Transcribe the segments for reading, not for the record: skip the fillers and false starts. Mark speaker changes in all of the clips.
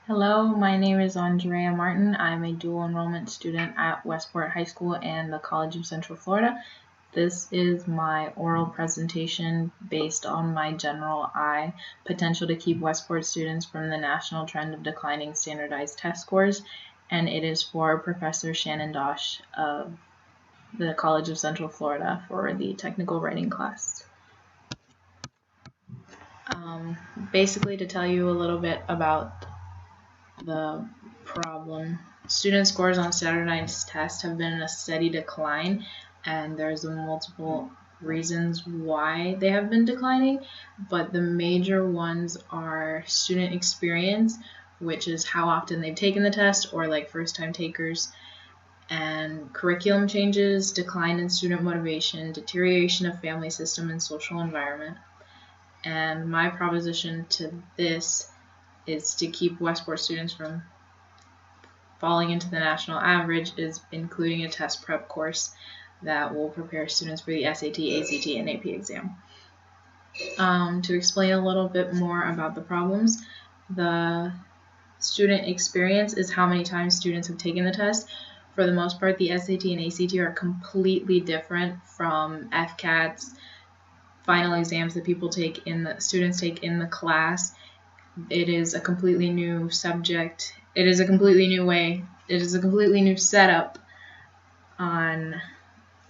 Speaker 1: Hello, my name is Andrea Martin. I'm a dual enrollment student at Westport High School and the College of Central Florida. This is my oral presentation based on my general I, potential to keep Westport students from the national trend of declining standardized test scores, and it is for Professor Shannon Dosh of the College of Central Florida for the technical writing class. Basically, to tell you a little bit about the problem. Student scores on standardized tests have been in a steady decline, and there's multiple reasons why they have been declining, but the major ones are student experience, which is how often they've taken the test, or like first-time takers, and curriculum changes, decline in student motivation, deterioration of family system and social environment. And my proposition to this is to keep Westport students from falling into the national average is including a test prep course that will prepare students for the SAT, ACT, and AP exam. To explain a little bit more about the problems, the student experience is how many times students have taken the test. For the most part, the SAT and ACT are completely different from FCATs, final exams that students take in the class. It is a completely new subject. It is a completely new way. It is a completely new setup on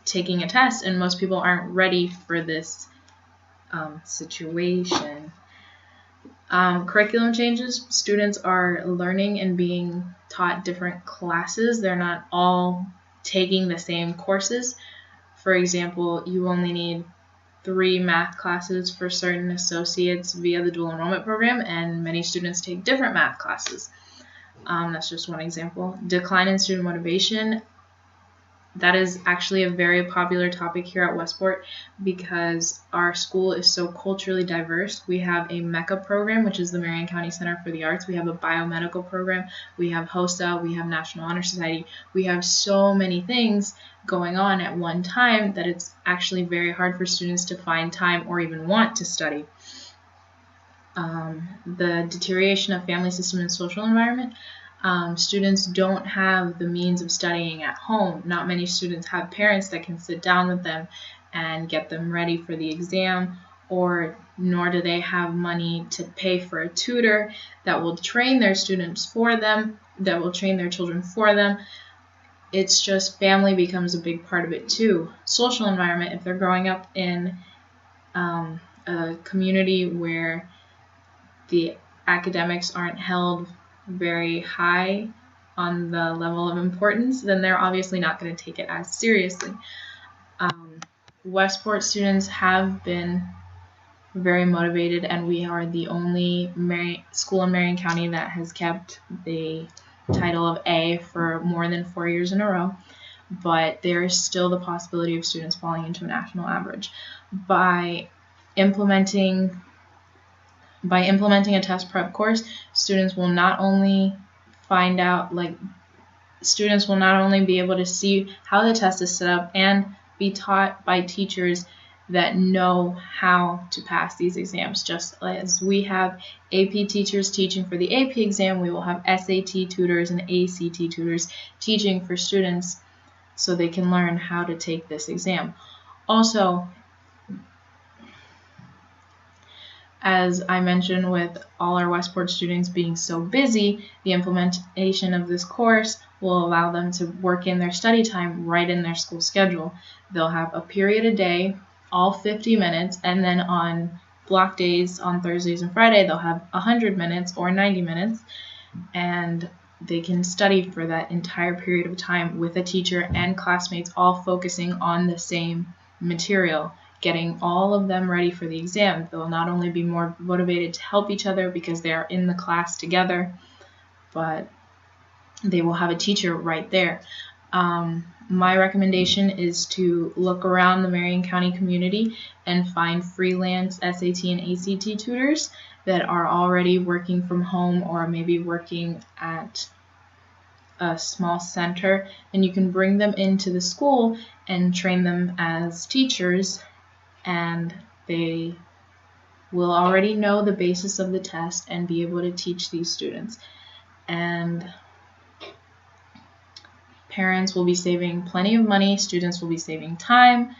Speaker 1: taking a test, and most people aren't ready for this situation. Curriculum changes. Students are learning and being taught different classes. They're not all taking the same courses. For example, you only need 3 math classes for certain associates via the dual enrollment program, and many students take different math classes. That's just one example. Decline in student motivation. That is actually a very popular topic here at Westport because our school is so culturally diverse. We have a MECA program, which is the Marion County Center for the Arts. We have a biomedical program. We have HOSA. We have National Honor Society. We have so many things going on at one time that it's actually very hard for students to find time or even want to study. The deterioration of family system and social environment. Students don't have the means of studying at home. Not many students have parents that can sit down with them and get them ready for the exam, nor do they have money to pay for a tutor that will train their students for them, that will train their children for them. It's just family becomes a big part of it too. Social environment, if they're growing up in a community where the academics aren't held very high on the level of importance, then they're obviously not going to take it as seriously. Westport students have been very motivated, and we are the only school in Marion County that has kept the title of A for more than 4 years in a row, but there is still the possibility of students falling into a national average. By implementing a test prep course, students will not only be able to see how the test is set up and be taught by teachers that know how to pass these exams. Just as we have AP teachers teaching for the AP exam, we will have SAT tutors and ACT tutors teaching for students so they can learn how to take this exam. Also, as I mentioned, with all our Westport students being so busy, the implementation of this course will allow them to work in their study time right in their school schedule. They'll have a period a day, all 50 minutes, and then on block days on Thursdays and Friday, they'll have 100 minutes or 90 minutes, and they can study for that entire period of time with a teacher and classmates all focusing on the same material, getting all of them ready for the exam. They'll not only be more motivated to help each other because they are in the class together, but they will have a teacher right there. My recommendation is to look around the Marion County community and find freelance SAT and ACT tutors that are already working from home or maybe working at a small center, and you can bring them into the school and train them as teachers, and they will already know the basis of the test and be able to teach these students. and parents will be saving plenty of money, students will be saving time.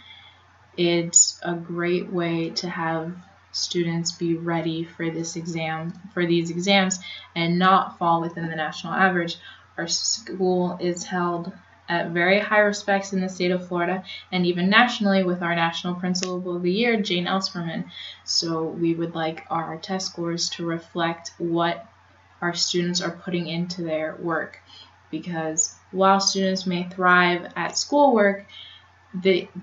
Speaker 1: It's a great way to have students be ready for these exams and not fall within the national average. Our school is held at very high respects in the state of Florida and even nationally with our National Principal of the Year, Jane Elsperman. So we would like our test scores to reflect what our students are putting into their work, because while students may thrive at schoolwork,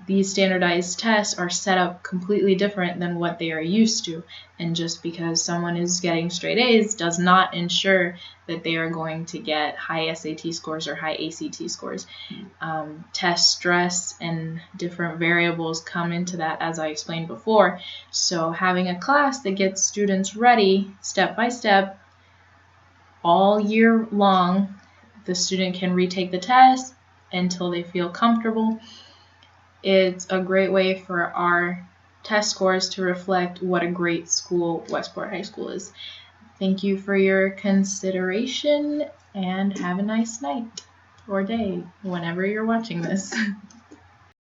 Speaker 1: these standardized tests are set up completely different than what they are used to, and just because someone is getting straight A's does not ensure that they are going to get high SAT scores or high ACT scores. Test stress and different variables come into that, as I explained before. So having a class that gets students ready step by step all year long, the student can retake the test until they feel comfortable. It's a great way for our test scores to reflect what a great school Westport High School is. Thank you for your consideration, and have a nice night or day whenever you're watching this.